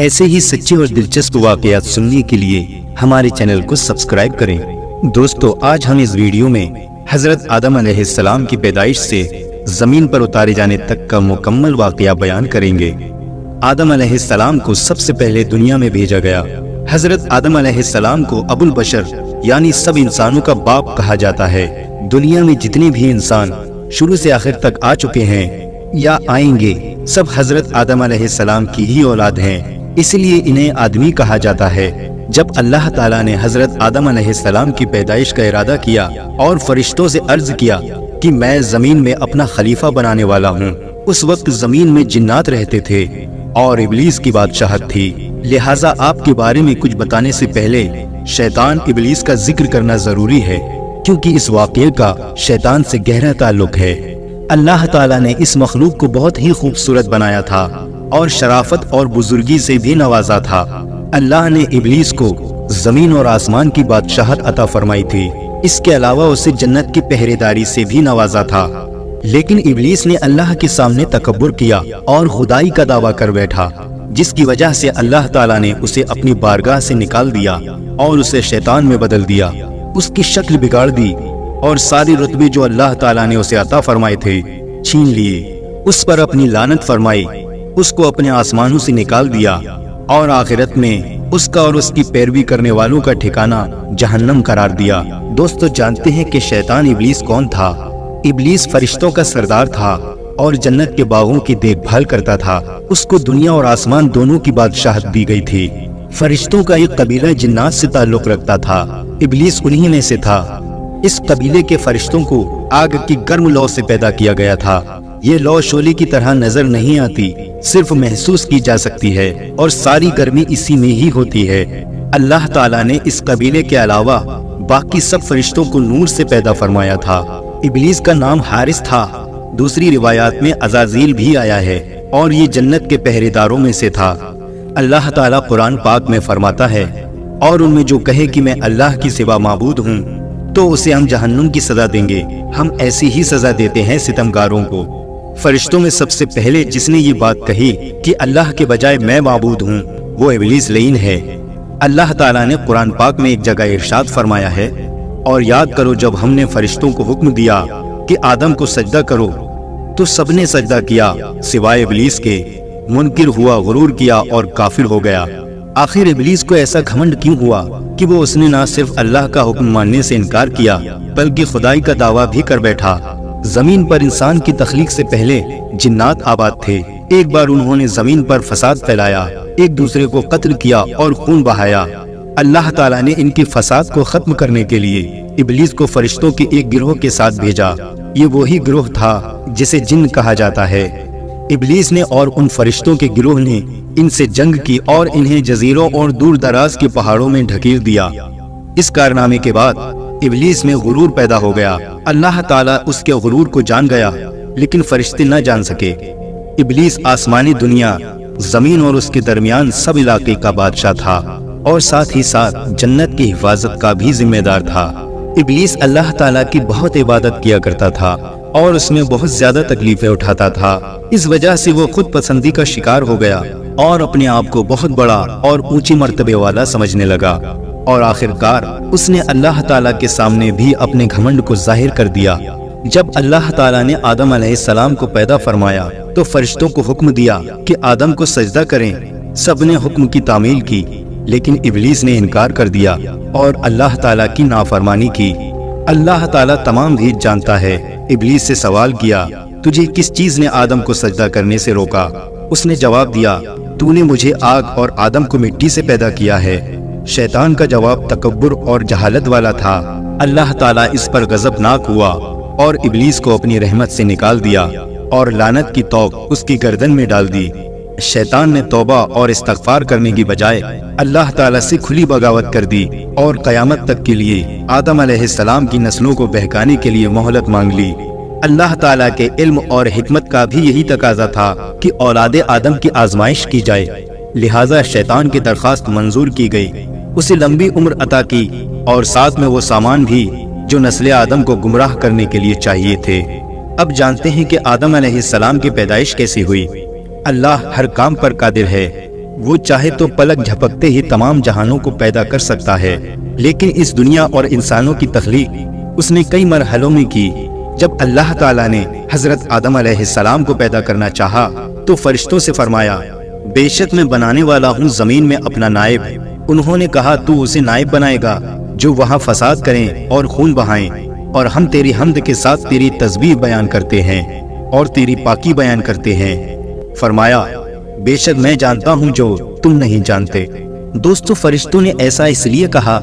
ایسے ہی سچے اور دلچسپ واقعات سننے کے لیے ہمارے چینل کو سبسکرائب کریں۔ دوستو، آج ہم اس ویڈیو میں حضرت آدم علیہ السلام کی پیدائش سے زمین پر اتارے جانے تک کا مکمل واقعہ بیان کریں گے۔ آدم علیہ السلام کو سب سے پہلے دنیا میں بھیجا گیا۔ حضرت آدم علیہ السلام کو ابو البشر یعنی سب انسانوں کا باپ کہا جاتا ہے۔ دنیا میں جتنے بھی انسان شروع سے آخر تک آ چکے ہیں یا آئیں گے، سب حضرت آدم علیہ السلام کی ہی اولاد ہیں، اس لیے انہیں آدمی کہا جاتا ہے۔ جب اللہ تعالیٰ نے حضرت آدم علیہ السلام کی پیدائش کا ارادہ کیا اور فرشتوں سے عرض کیا کہ میں زمین میں اپنا خلیفہ بنانے والا ہوں، اس وقت زمین میں جنات رہتے تھے اور ابلیس کی بادشاہت تھی، لہٰذا آپ کے بارے میں کچھ بتانے سے پہلے شیطان ابلیس کا ذکر کرنا ضروری ہے، کیونکہ اس واقعے کا شیطان سے گہرا تعلق ہے۔ اللہ تعالیٰ نے اس مخلوق کو بہت ہی خوبصورت بنایا تھا اور شرافت اور بزرگی سے بھی نوازا تھا۔ اللہ نے ابلیس کو زمین اور آسمان کی بادشاہت عطا فرمائی تھی، اس کے علاوہ اسے جنت کی پہرے داری سے بھی نوازا تھا، لیکن ابلیس نے اللہ کے سامنے تکبر کیا اور خدائی کا دعویٰ کر بیٹھا، جس کی وجہ سے اللہ تعالیٰ نے اسے اپنی بارگاہ سے نکال دیا اور اسے شیطان میں بدل دیا، اس کی شکل بگاڑ دی اور ساری رتبے جو اللہ تعالیٰ نے اسے عطا فرمائے تھے چھین لیے، اس پر اپنی لعنت فرمائی، اس کو اپنے آسمانوں سے نکال دیا اور آخرت میں اس کا اور اس کی پیروی کرنے والوں کا ٹھکانہ جہنم قرار دیا۔ دوستو، جانتے ہیں کہ شیطان ابلیس کون تھا؟ ابلیس فرشتوں کا سردار تھا اور جنت کے باغوں کی دیکھ بھال کرتا تھا۔ اس کو دنیا اور آسمان دونوں کی بادشاہت دی گئی تھی۔ فرشتوں کا ایک قبیلہ جنات سے تعلق رکھتا تھا، ابلیس انہی میں سے تھا۔ اس قبیلے کے فرشتوں کو آگ کی گرم لو سے پیدا کیا گیا تھا۔ یہ لو شعلے کی طرح نظر نہیں آتی، صرف محسوس کی جا سکتی ہے اور ساری گرمی اسی میں ہی ہوتی ہے۔ اللہ تعالیٰ نے اس قبیلے کے علاوہ باقی سب فرشتوں کو نور سے پیدا فرمایا تھا۔ ابلیس کا نام حارث تھا، دوسری روایات میں عزازیل بھی آیا ہے اور یہ جنت کے پہرے داروں میں سے تھا۔ اللہ تعالیٰ قرآن پاک میں فرماتا ہے، اور ان میں جو کہے کہ میں اللہ کی سوا معبود ہوں تو اسے ہم جہنم کی سزا دیں گے، ہم ایسی ہی سزا دیتے ہیں ستمگاروں کو۔ فرشتوں میں سب سے پہلے جس نے یہ بات کہی کہ اللہ کے بجائے میں معبود ہوں، وہ ابلیس لعین ہے۔ اللہ تعالیٰ نے قرآن پاک میں ایک جگہ ارشاد فرمایا ہے، اور یاد کرو جب ہم نے فرشتوں کو حکم دیا کہ آدم کو سجدہ کرو تو سب نے سجدہ کیا سوائے ابلیس کے، منکر ہوا، غرور کیا اور کافر ہو گیا۔ آخر ابلیس کو ایسا گھمنڈ کیوں ہوا کہ وہ اس نے نہ صرف اللہ کا حکم ماننے سے انکار کیا بلکہ خدائی کا دعویٰ بھی کر بیٹھا۔ زمین پر انسان کی تخلیق سے پہلے جنات آباد تھے۔ ایک بار انہوں نے زمین پر فساد پھیلایا، ایک دوسرے کو قتل کیا اور خون بہایا۔ اللہ تعالیٰ نے ان کی فساد کو ختم کرنے کے لیے ابلیس کو فرشتوں کے ایک گروہ کے ساتھ بھیجا۔ یہ وہی گروہ تھا جسے جن کہا جاتا ہے۔ ابلیس نے اور ان فرشتوں کے گروہ نے ان سے جنگ کی اور انہیں جزیروں اور دور دراز کے پہاڑوں میں ڈھکیل دیا۔ اس کارنامے کے بعد ابلیس میں غرور پیدا ہو گیا۔ اللہ تعالیٰ اس کے غرور کو جان گیا، لیکن فرشتے نہ جان سکے۔ ابلیس آسمانی دنیا، زمین اور اس کے درمیان سب علاقے کا بادشاہ تھا اور ساتھ ہی ساتھ جنت کی حفاظت کا بھی ذمہ دار تھا۔ ابلیس اللہ تعالیٰ کی بہت عبادت کیا کرتا تھا اور اس میں بہت زیادہ تکلیفیں اٹھاتا تھا۔ اس وجہ سے وہ خود پسندی کا شکار ہو گیا اور اپنے آپ کو بہت بڑا اور اونچی مرتبے والا سمجھنے لگا، اور آخر کار اس نے اللہ تعالیٰ کے سامنے بھی اپنے گھمنڈ کو ظاہر کر دیا۔ جب اللہ تعالیٰ نے آدم علیہ السلام کو پیدا فرمایا تو فرشتوں کو حکم دیا کہ آدم کو سجدہ کریں۔ سب نے حکم کی تعمیل کی، لیکن ابلیس نے انکار کر دیا اور اللہ تعالیٰ کی نافرمانی کی۔ اللہ تعالیٰ تمام بھید جانتا ہے۔ ابلیس سے سوال کیا، تجھے کس چیز نے آدم کو سجدہ کرنے سے روکا؟ اس نے جواب دیا، تو نے مجھے آگ اور آدم کو مٹی سے پیدا کیا ہے۔ شیطان کا جواب تکبر اور جہالت والا تھا۔ اللہ تعالیٰ اس پر غضبناک ہوا اور ابلیس کو اپنی رحمت سے نکال دیا اور لعنت کی توق اس کی گردن میں ڈال دی۔ شیطان نے توبہ اور استغفار کرنے کی بجائے اللہ تعالیٰ سے کھلی بغاوت کر دی اور قیامت تک کے لیے آدم علیہ السلام کی نسلوں کو بہکانے کے لیے مہلت مانگ لی۔ اللہ تعالیٰ کے علم اور حکمت کا بھی یہی تقاضا تھا کہ اولاد آدم کی آزمائش کی جائے، لہٰذا شیطان کی درخواست منظور کی گئی، اسے لمبی عمر عطا کی اور ساتھ میں وہ سامان بھی جو نسل آدم کو گمراہ کرنے کے لیے چاہیے تھے۔ اب جانتے ہیں کہ آدم علیہ السلام کی پیدائش کیسی ہوئی۔ اللہ ہر کام پر قادر ہے، وہ چاہے تو پلک جھپکتے ہی تمام جہانوں کو پیدا کر سکتا ہے، لیکن اس دنیا اور انسانوں کی تخلیق اس نے کئی مرحلوں میں کی۔ جب اللہ تعالیٰ نے حضرت آدم علیہ السلام کو پیدا کرنا چاہا تو فرشتوں سے فرمایا، بے شک میں بنانے والا ہوں زمین میں اپنا نائب۔ انہوں نے کہا، تو اسے نائب بنائے گا جو وہاں فساد کریں اور خون بہائیں، اور ہم تیری حمد کے ساتھ تیری تسبیح بیان کرتے ہیں اور تیری پاکی بیان کرتے ہیں۔ فرمایا، بے شک میں جانتا ہوں جو تم نہیں جانتے۔ دوستو، فرشتوں نے ایسا اس لیے کہا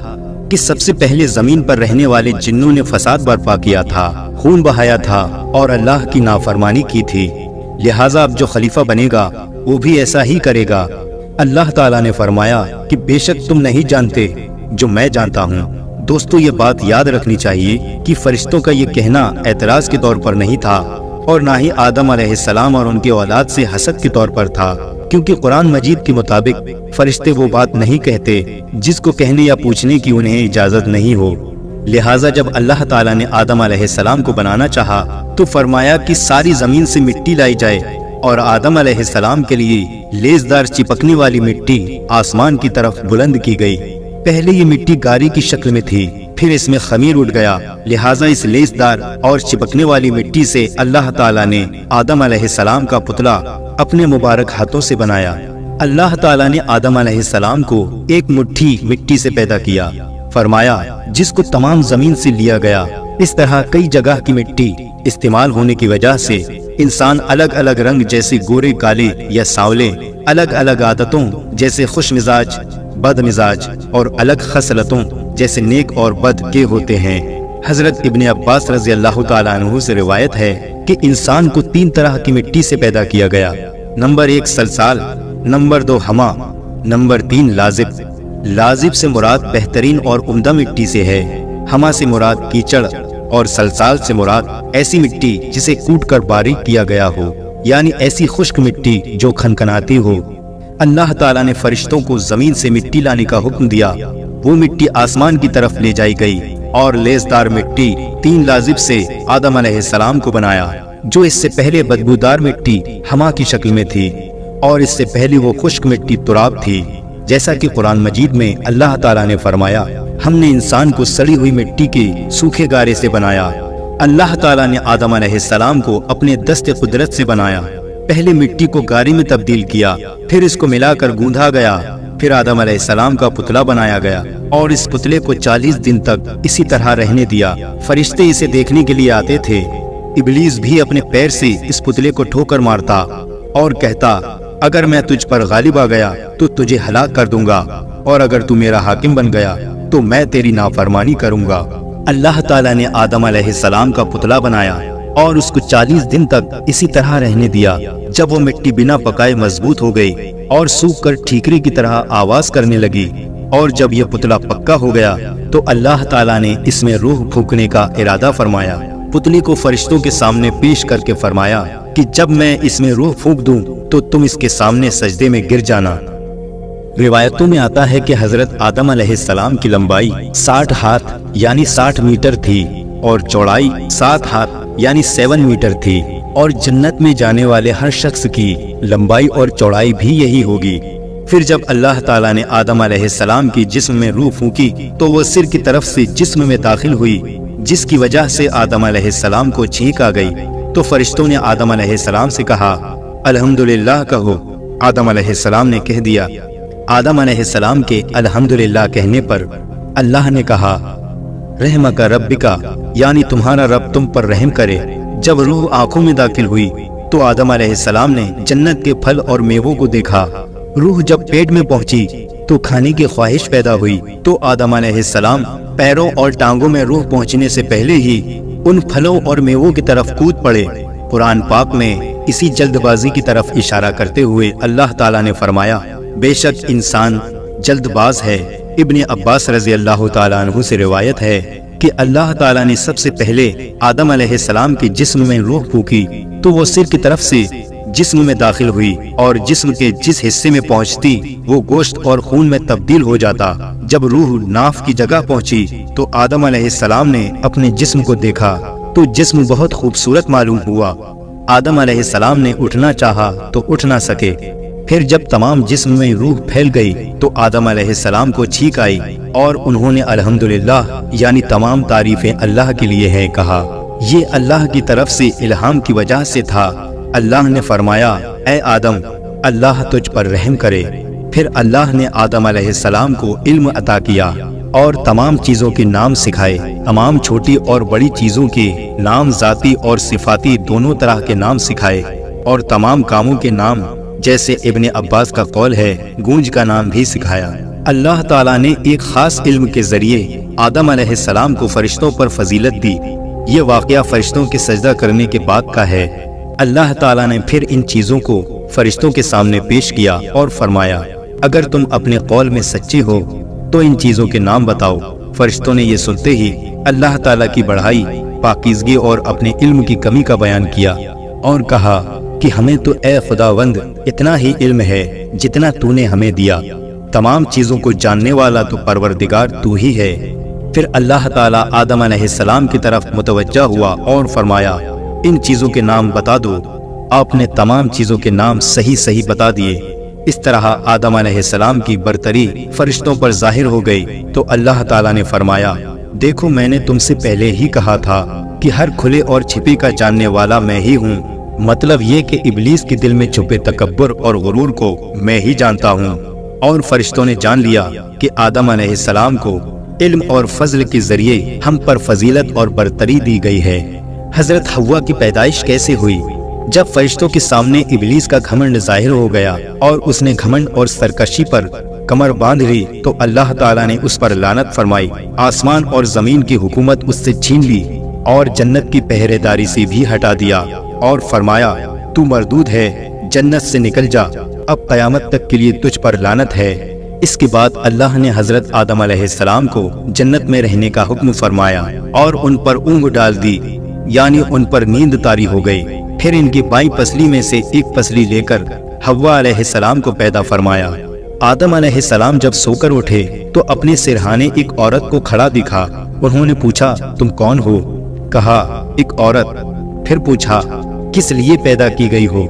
کہ سب سے پہلے زمین پر رہنے والے جنوں نے فساد برپا کیا تھا، خون بہایا تھا اور اللہ کی نافرمانی کی تھی، لہٰذا اب جو خلیفہ بنے گا وہ بھی ایسا ہی کرے گا۔ اللہ تعالیٰ نے فرمایا کہ بے شک تم نہیں جانتے جو میں جانتا ہوں۔ دوستو، یہ بات یاد رکھنی چاہیے کہ فرشتوں کا یہ کہنا اعتراض کے طور پر نہیں تھا اور نہ ہی آدم علیہ السلام اور ان کے اولاد سے حسد کے طور پر تھا، کیونکہ قرآن مجید کے مطابق فرشتے وہ بات نہیں کہتے جس کو کہنے یا پوچھنے کی انہیں اجازت نہیں ہو۔ لہٰذا جب اللہ تعالیٰ نے آدم علیہ السلام کو بنانا چاہا تو فرمایا کہ ساری زمین سے مٹی لائی جائے، اور آدم علیہ السلام کے لیے لیزدار چپکنے والی مٹی آسمان کی طرف بلند کی گئی۔ پہلے یہ مٹی گاری کی شکل میں تھی، پھر اس میں خمیر اٹھ گیا، لہٰذا اس لیزدار اور چپکنے والی مٹی سے اللہ تعالیٰ نے آدم علیہ السلام کا پتلا اپنے مبارک ہاتھوں سے بنایا۔ اللہ تعالیٰ نے آدم علیہ السلام کو ایک مٹھی مٹی سے پیدا کیا، فرمایا جس کو تمام زمین سے لیا گیا۔ اس طرح کئی جگہ کی مٹی استعمال ہونے کی وجہ سے انسان الگ الگ رنگ جیسے گورے، کالے یا سانولے، الگ الگ عادتوں جیسے خوش مزاج، بد مزاج، اور الگ خصلتوں جیسے نیک اور بد کے ہوتے ہیں۔ حضرت ابن عباس رضی اللہ تعالیٰ عنہ سے روایت ہے کہ انسان کو 3 طرح کی مٹی سے پیدا کیا گیا۔ نمبر 1 سلسال، نمبر 2 ہما، نمبر 3 لازب۔ لازب سے مراد بہترین اور عمدہ مٹی سے ہے، ہما سے مراد کیچڑ، اور سلسال سے مراد ایسی مٹی جسے کوٹ کر باریک کیا گیا ہو، یعنی ایسی خشک مٹی جو کھنکھناتی ہو۔ اللہ تعالیٰ نے فرشتوں کو زمین سے مٹی لانے کا حکم دیا، وہ مٹی آسمان کی طرف لے جائی گئی، اور لیزدار مٹی 3 لازب سے آدم علیہ السلام کو بنایا، جو اس سے پہلے بدبودار مٹی ہما کی شکل میں تھی، اور اس سے پہلے وہ خشک مٹی تراب تھی۔ جیسا کہ قرآن مجید میں اللہ تعالیٰ نے فرمایا، ہم نے انسان کو سڑی ہوئی مٹی کے سوکھے گارے سے بنایا۔ اللہ تعالیٰ نے آدم علیہ السلام کو اپنے دست قدرت سے بنایا، پہلے مٹی کو گارے میں تبدیل کیا، پھر اس کو ملا کر گوندھا گیا، پھر آدم علیہ السلام کا پتلا بنایا گیا، اور اس پتلے کو 40 دن تک اسی طرح رہنے دیا۔ فرشتے اسے دیکھنے کے لیے آتے تھے۔ ابلیس بھی اپنے پیر سے اس پتلے کو ٹھوکر مارتا اور کہتا، اگر میں تجھ پر غالب آ گیا تو تجھے ہلاک کر دوں گا، اور اگر تو میرا حاکم بن گیا تو میں تیری نافرمانی کروں گا۔ اللہ تعالیٰ نے آدم علیہ السلام کا پتلا بنایا اور اس کو 40 دن تک اسی طرح رہنے دیا۔ جب وہ مٹی بنا پکائے مضبوط ہو گئی اور سوکھ کر ٹھیکری کی طرح آواز کرنے لگی، اور جب یہ پتلا پکا ہو گیا تو اللہ تعالیٰ نے اس میں روح پھونکنے کا ارادہ فرمایا۔ پتلی کو فرشتوں کے سامنے پیش کر کے فرمایا کہ جب میں اس میں روح پھونک دوں تو تم اس کے سامنے سجدے میں گر جانا۔ روایتوں میں آتا ہے کہ حضرت آدم علیہ السلام کی لمبائی 60 ہاتھ یعنی 60 میٹر تھی، اور چوڑائی 7 ہاتھ یعنی 7 میٹر تھی، اور جنت میں جانے والے ہر شخص کی لمبائی اور چوڑائی بھی یہی ہوگی۔ پھر جب اللہ تعالیٰ نے آدم علیہ السلام کی جسم میں روح پھونکی تو وہ سر کی طرف سے جسم میں داخل ہوئی، جس کی وجہ سے آدم علیہ السلام کو چھینک آ گئی۔ تو فرشتوں نے آدم علیہ السلام سے کہا، الحمدللہ کہو۔ آدم علیہ السلام نے کہہ دیا۔ آدم علیہ السلام کے الحمدللہ کہنے پر اللہ نے کہا، رحمک ربک، یعنی تمہارا رب تم پر رحم کرے۔ جب روح آنکھوں میں داخل ہوئی تو آدم علیہ السلام نے جنت کے پھل اور میووں کو دیکھا۔ روح جب پیٹ میں پہنچی تو کھانے کی خواہش پیدا ہوئی، تو آدم علیہ السلام پیروں اور ٹانگوں میں روح پہنچنے سے پہلے ہی ان پھلوں اور میووں کی طرف کود پڑے۔ قرآن پاک میں اسی جلد بازی کی طرف اشارہ کرتے ہوئے اللہ تعالیٰ نے فرمایا، بے شک انسان جلد باز ہے۔ ابن عباس رضی اللہ تعالیٰ عنہ سے روایت ہے کہ اللہ تعالیٰ نے سب سے پہلے آدم علیہ السلام کے جسم میں روح پھونکی تو وہ سر کی طرف سے جسم میں داخل ہوئی، اور جسم کے جس حصے میں پہنچتی وہ گوشت اور خون میں تبدیل ہو جاتا۔ جب روح ناف کی جگہ پہنچی تو آدم علیہ السلام نے اپنے جسم کو دیکھا تو جسم بہت خوبصورت معلوم ہوا۔ آدم علیہ السلام نے اٹھنا چاہا تو اٹھ نہ سکے، پھر جب تمام جسم میں روح پھیل گئی تو آدم علیہ السلام کو چھینک آئی اور انہوں نے الحمدللہ یعنی تمام تعریفیں اللہ کے لیے ہیں کہا۔ یہ اللہ کی طرف سے الہام کی وجہ سے تھا۔ اللہ نے فرمایا اے آدم اللہ تجھ پر رحم کرے۔ پھر اللہ نے آدم علیہ السلام کو علم عطا کیا اور تمام چیزوں کے نام سکھائے۔ تمام چھوٹی اور بڑی چیزوں کے نام ذاتی اور صفاتی دونوں طرح کے نام سکھائے اور تمام کاموں کے نام جیسے ابن عباس کا قول ہے گونج کا نام بھی سکھایا۔ اللہ تعالیٰ نے ایک خاص علم کے ذریعے آدم علیہ السلام کو فرشتوں پر فضیلت دی۔ یہ واقعہ فرشتوں کے سجدہ کرنے کے بعد کا ہے۔ اللہ تعالیٰ نے پھر ان چیزوں کو فرشتوں کے سامنے پیش کیا اور فرمایا اگر تم اپنے قول میں سچے ہو تو ان چیزوں کے نام بتاؤ۔ فرشتوں نے یہ سنتے ہی اللہ تعالیٰ کی بڑائی، پاکیزگی اور اپنے علم کی کمی کا بیان کیا اور کہا کہ ہمیں تو اے خداوند اتنا ہی علم ہے جتنا تو نے ہمیں دیا۔ تمام چیزوں کو جاننے والا تو پروردگار تو ہی ہے۔ پھر اللہ تعالیٰ آدم علیہ السلام کی طرف متوجہ ہوا اور فرمایا ان چیزوں کے نام بتا دو۔ آپ نے تمام چیزوں کے نام صحیح بتا دیے۔ اس طرح آدم علیہ السلام کی برتری فرشتوں پر ظاہر ہو گئی تو اللہ تعالیٰ نے فرمایا دیکھو میں نے تم سے پہلے ہی کہا تھا کہ ہر کھلے اور چھپی کا جاننے والا میں ہی ہوں۔ مطلب یہ کہ ابلیس کے دل میں چھپے تکبر اور غرور کو میں ہی جانتا ہوں۔ اور فرشتوں نے جان لیا کہ آدم علیہ السلام کو علم اور فضل کے ذریعے ہم پر فضیلت اور برتری دی گئی ہے۔ حضرت حوا کی پیدائش کیسے ہوئی؟ جب فرشتوں کے سامنے ابلیس کا گھمنڈ ظاہر ہو گیا اور اس نے گھمنڈ اور سرکشی پر کمر باندھ لی تو اللہ تعالیٰ نے اس پر لعنت فرمائی، آسمان اور زمین کی حکومت اس سے چھین لی اور جنت کی پہرے داری سے بھی ہٹا دیا اور فرمایا تو مردود ہے، جنت سے نکل جا، اب قیامت تک کے لیے تجھ پر لعنت ہے۔ اس کے بعد اللہ نے حضرت آدم علیہ السلام کو جنت میں رہنے کا حکم فرمایا اور ان پر اونگ ڈال دی، یعنی ان پر نیند طاری ہو گئی۔ پھر ان کی بائیں پسلی میں سے ایک پسلی لے کر حوا علیہ السلام کو پیدا فرمایا۔ آدم علیہ السلام جب سو کر اٹھے تو اپنے سرہانے ایک عورت کو کھڑا دکھا۔ انہوں نے پوچھا تم کون ہو؟ کہا ایک عورت۔ پھر پوچھا کس لیے پیدا کی گئی ہو؟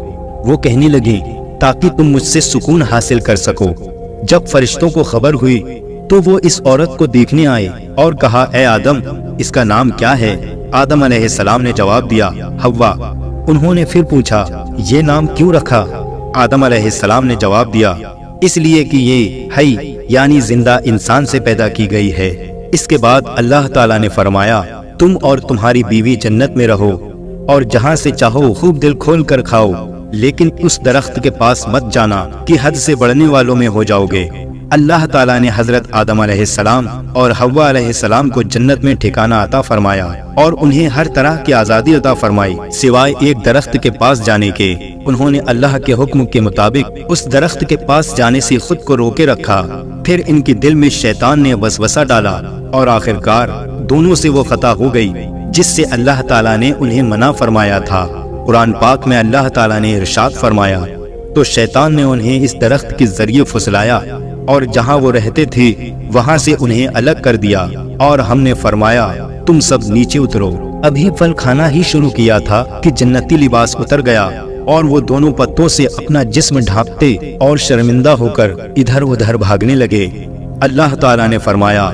وہ کہنے لگی تاکہ تم مجھ سے سکون حاصل کر سکو۔ جب فرشتوں کو خبر ہوئی تو وہ اس عورت کو دیکھنے آئے اور کہا اے آدم اس کا نام کیا ہے؟ آدم علیہ السلام نے جواب دیا حوا۔ انہوں نے پھر پوچھا یہ نام کیوں رکھا؟ آدم علیہ السلام نے جواب دیا اس لیے کہ یہ حی یعنی زندہ انسان سے پیدا کی گئی ہے۔ اس کے بعد اللہ تعالیٰ نے فرمایا تم اور تمہاری بیوی جنت میں رہو اور جہاں سے چاہو خوب دل کھول کر کھاؤ، لیکن اس درخت کے پاس مت جانا کہ حد سے بڑھنے والوں میں ہو جاؤ گے۔ اللہ تعالیٰ نے حضرت آدم علیہ السلام اور حوا علیہ السلام کو جنت میں ٹھکانہ عطا فرمایا اور انہیں ہر طرح کی آزادی عطا فرمائی سوائے ایک درخت کے پاس جانے کے۔ انہوں نے اللہ کے حکم کے مطابق اس درخت کے پاس جانے سے خود کو روکے رکھا۔ پھر ان کے دل میں شیطان نے وسوسہ ڈالا اور آخرکار دونوں سے وہ خطا ہو گئی جس سے اللہ تعالیٰ نے انہیں منع فرمایا تھا۔ قرآن پاک میں اللہ تعالیٰ نے ارشاد فرمایا تو شیطان نے انہیں اس درخت کے ذریعے پھسلایا اور جہاں وہ رہتے تھے وہاں سے انہیں الگ کر دیا اور ہم نے فرمایا تم سب نیچے اترو۔ ابھی پھل کھانا ہی شروع کیا تھا کہ جنتی لباس اتر گیا اور وہ دونوں پتوں سے اپنا جسم ڈھانپتے اور شرمندہ ہو کر ادھر ادھر بھاگنے لگے۔ اللہ تعالیٰ نے فرمایا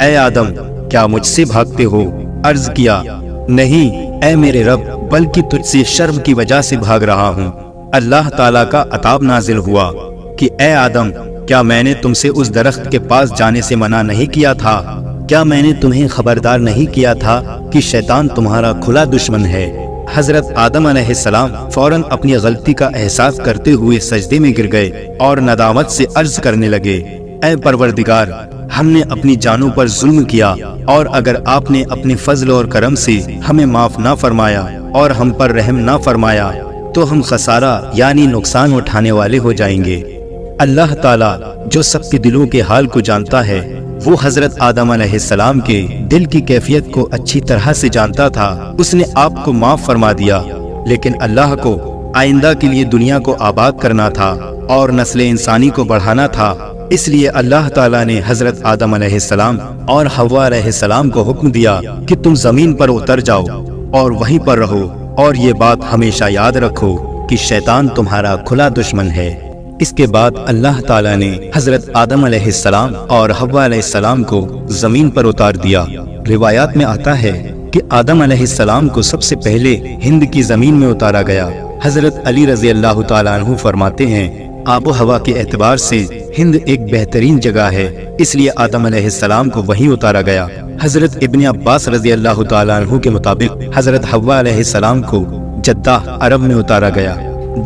اے آدم کیا مجھ سے بھاگتے ہو؟ عرض کیا نہیں اے میرے رب، بلکہ تجھ سے شرم کی وجہ سے بھاگ رہا ہوں۔ اللہ تعالیٰ کا عتاب نازل ہوا کہ اے آدم کیا میں نے تم سے اس درخت کے پاس جانے سے منع نہیں کیا تھا؟ کیا میں نے تمہیں خبردار نہیں کیا تھا کہ شیطان تمہارا کھلا دشمن ہے؟ حضرت آدم علیہ السلام فوراً اپنی غلطی کا احساس کرتے ہوئے سجدے میں گر گئے اور ندامت سے عرض کرنے لگے اے پروردگار، ہم نے اپنی جانوں پر ظلم کیا اور اگر آپ نے اپنے فضل اور کرم سے ہمیں معاف نہ فرمایا اور ہم پر رحم نہ فرمایا تو ہم خسارہ یعنی نقصان اٹھانے والے ہو جائیں گے۔ اللہ تعالیٰ جو سب کے دلوں کے حال کو جانتا ہے وہ حضرت آدم علیہ السلام کے دل کی کیفیت کو اچھی طرح سے جانتا تھا۔ اس نے آپ کو معاف فرما دیا، لیکن اللہ کو آئندہ کے لیے دنیا کو آباد کرنا تھا اور نسل انسانی کو بڑھانا تھا۔ اس لیے اللہ تعالیٰ نے حضرت آدم علیہ السلام اور حوا علیہ السلام کو حکم دیا کہ تم زمین پر اتر جاؤ اور وہیں پر رہو، اور یہ بات ہمیشہ یاد رکھو کہ شیطان تمہارا کھلا دشمن ہے۔ اس کے بعد اللہ تعالیٰ نے حضرت آدم علیہ السلام اور حوا علیہ السلام کو زمین پر اتار دیا۔ روایات میں آتا ہے کہ آدم علیہ السلام کو سب سے پہلے ہند کی زمین میں اتارا گیا۔ حضرت علی رضی اللہ تعالیٰ عنہ فرماتے ہیں آب و ہوا کے اعتبار سے ہند ایک بہترین جگہ ہے، اس لیے آدم علیہ السلام کو وہیں اتارا گیا۔ حضرت ابن عباس رضی اللہ تعالیٰ عنہ کے مطابق حضرت حوا علیہ السلام کو جدہ عرب میں اتارا گیا،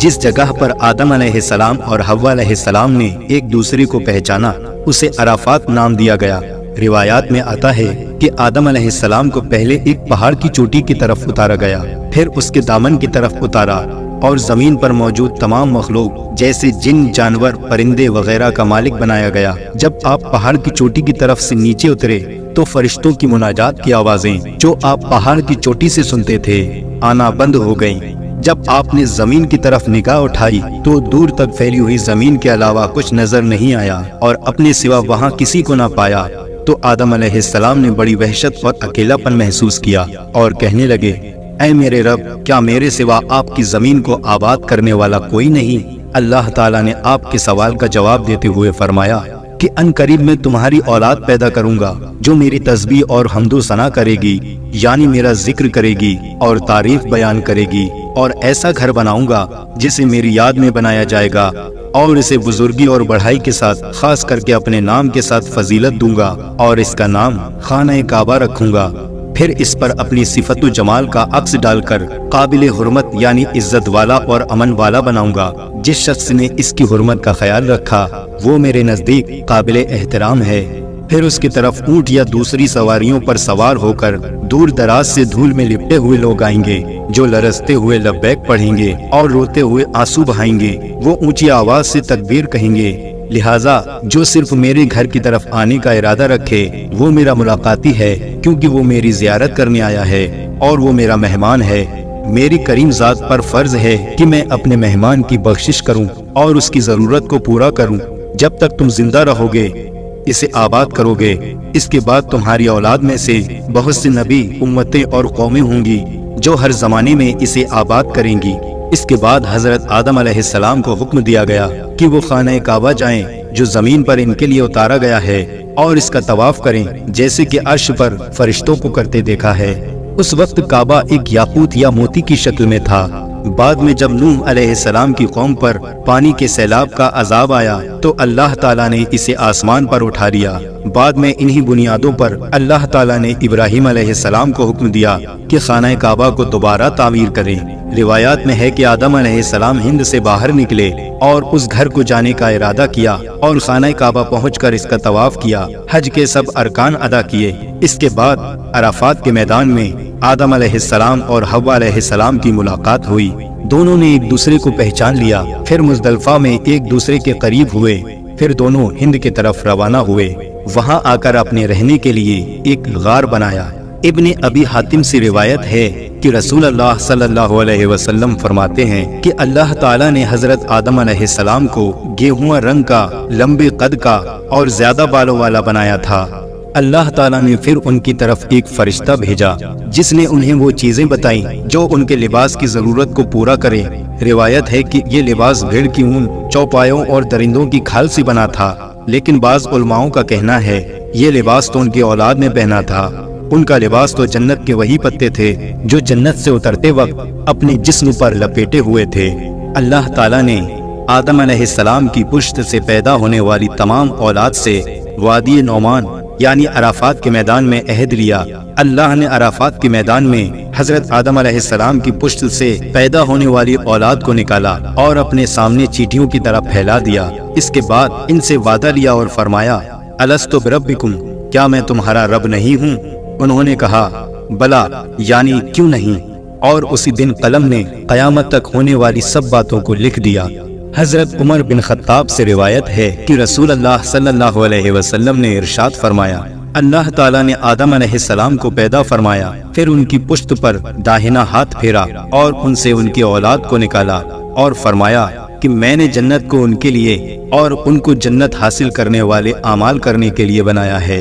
جس جگہ پر آدم علیہ السلام اور حوا علیہ السلام نے ایک دوسرے کو پہچانا اسے عرفات نام دیا گیا۔ روایات میں آتا ہے کہ آدم علیہ السلام کو پہلے ایک پہاڑ کی چوٹی کی طرف اتارا گیا، پھر اس کے دامن کی طرف اتارا اور زمین پر موجود تمام مخلوق جیسے جن، جانور، پرندے وغیرہ کا مالک بنایا گیا۔ جب آپ پہاڑ کی چوٹی کی طرف سے نیچے اترے تو فرشتوں کی مناجات کی آوازیں جو آپ پہاڑ کی چوٹی سے سنتے تھے آنا بند ہو گئیں۔ جب آپ نے زمین کی طرف نگاہ اٹھائی تو دور تک پھیلی ہوئی زمین کے علاوہ کچھ نظر نہیں آیا اور اپنے سوا وہاں کسی کو نہ پایا تو آدم علیہ السلام نے بڑی وحشت اور اکیلا پن محسوس کیا اور کہنے لگے اے میرے رب، کیا میرے سوا آپ کی زمین کو آباد کرنے والا کوئی نہیں؟ اللہ تعالیٰ نے آپ کے سوال کا جواب دیتے ہوئے فرمایا کہ ان قریب میں تمہاری اولاد پیدا کروں گا جو میری تسبیح اور حمد و ثنا کرے گی، یعنی میرا ذکر کرے گی اور تعریف بیان کرے گی، اور ایسا گھر بناؤں گا جسے میری یاد میں بنایا جائے گا اور اسے بزرگی اور بڑھائی کے ساتھ خاص کر کے اپنے نام کے ساتھ فضیلت دوں گا اور اس کا نام خانہ کعبہ رکھوں گا۔ پھر اس پر اپنی صفت و جمال کا عکس ڈال کر قابل حرمت یعنی عزت والا اور امن والا بناؤں گا۔ جس شخص نے اس کی حرمت کا خیال رکھا وہ میرے نزدیک قابل احترام ہے۔ پھر اس کی طرف اونٹ یا دوسری سواریوں پر سوار ہو کر دور دراز سے دھول میں لپٹے ہوئے لوگ آئیں گے جو لرزتے ہوئے لبیک پڑھیں گے اور روتے ہوئے آنسو بہائیں گے۔ وہ اونچی آواز سے تکبیر کہیں گے، لہٰذا جو صرف میرے گھر کی طرف آنے کا ارادہ رکھے وہ میرا ملاقاتی ہے، کیونکہ وہ میری زیارت کرنے آیا ہے اور وہ میرا مہمان ہے۔ میری کریم ذات پر فرض ہے کہ میں اپنے مہمان کی بخشش کروں اور اس کی ضرورت کو پورا کروں۔ جب تک تم زندہ رہو گے اسے آباد کرو گے، اس کے بعد تمہاری اولاد میں سے بہت سے نبی، امتیں اور قومیں ہوں گی جو ہر زمانے میں اسے آباد کریں گی۔ اس کے بعد حضرت آدم علیہ السلام کو حکم دیا گیا کہ وہ خانہ کعبہ جائیں جو زمین پر ان کے لیے اتارا گیا ہے اور اس کا طواف کریں جیسے کہ عرش پر فرشتوں کو کرتے دیکھا ہے۔ اس وقت کعبہ ایک یاقوت یا موتی کی شکل میں تھا۔ بعد میں جب نوح علیہ السلام کی قوم پر پانی کے سیلاب کا عذاب آیا تو اللہ تعالیٰ نے اسے آسمان پر اٹھا لیا۔ بعد میں انہی بنیادوں پر اللہ تعالیٰ نے ابراہیم علیہ السلام کو حکم دیا کہ خانہ کعبہ کو دوبارہ تعمیر کریں۔ روایات میں ہے کہ آدم علیہ السلام ہند سے باہر نکلے اور اس گھر کو جانے کا ارادہ کیا اور خانہ کعبہ پہنچ کر اس کا طواف کیا، حج کے سب ارکان ادا کیے۔ اس کے بعد عرفات کے میدان میں آدم علیہ السلام اور حوا علیہ السلام کی ملاقات ہوئی۔ دونوں نے ایک دوسرے کو پہچان لیا، پھر مزدلفہ میں ایک دوسرے کے قریب ہوئے، پھر دونوں ہند کی طرف روانہ ہوئے۔ وہاں آ کر اپنے رہنے کے لیے ایک غار بنایا۔ ابن ابی حاتم سے روایت ہے کہ رسول اللہ صلی اللہ علیہ وسلم فرماتے ہیں کہ اللہ تعالیٰ نے حضرت آدم علیہ السلام کو گیہواں رنگ کا، لمبے قد کا اور زیادہ بالوں والا بنایا تھا۔ اللہ تعالیٰ نے پھر ان کی طرف ایک فرشتہ بھیجا جس نے انہیں وہ چیزیں بتائیں جو ان کے لباس کی ضرورت کو پورا کریں۔ روایت ہے کہ یہ لباس بھیڑ کی اون، چوپایوں اور درندوں کی کھال سے بنا تھا، لیکن بعض علماؤں کا کہنا ہے یہ لباس تو ان کی اولاد نے پہنا تھا۔ ان کا لباس تو جنت کے وہی پتے تھے جو جنت سے اترتے وقت اپنے جسم پر لپیٹے ہوئے تھے۔ اللہ تعالیٰ نے آدم علیہ السلام کی پشت سے پیدا ہونے والی تمام اولاد سے وادی نعمان یعنی عرفات کے میدان میں عہد لیا۔ اللہ نے عرفات کے میدان میں حضرت آدم علیہ السلام کی پشت سے پیدا ہونے والی اولاد کو نکالا اور اپنے سامنے چیٹیوں کی طرح پھیلا دیا۔ اس کے بعد ان سے وعدہ لیا اور فرمایا الست بربکم، کیا میں تمہارا رب نہیں ہوں؟ انہوں نے کہا بلا، یعنی کیوں نہیں، اور اسی دن قلم نے قیامت تک ہونے والی سب باتوں کو لکھ دیا۔ حضرت عمر بن خطاب سے روایت ہے کہ رسول اللہ صلی اللہ علیہ وسلم نے ارشاد فرمایا اللہ تعالیٰ نے آدم علیہ السلام کو پیدا فرمایا، پھر ان کی پشت پر داہنا ہاتھ پھیرا اور ان سے ان کی اولاد کو نکالا اور فرمایا کہ میں نے جنت کو ان کے لیے اور ان کو جنت حاصل کرنے والے اعمال کرنے کے لیے بنایا ہے۔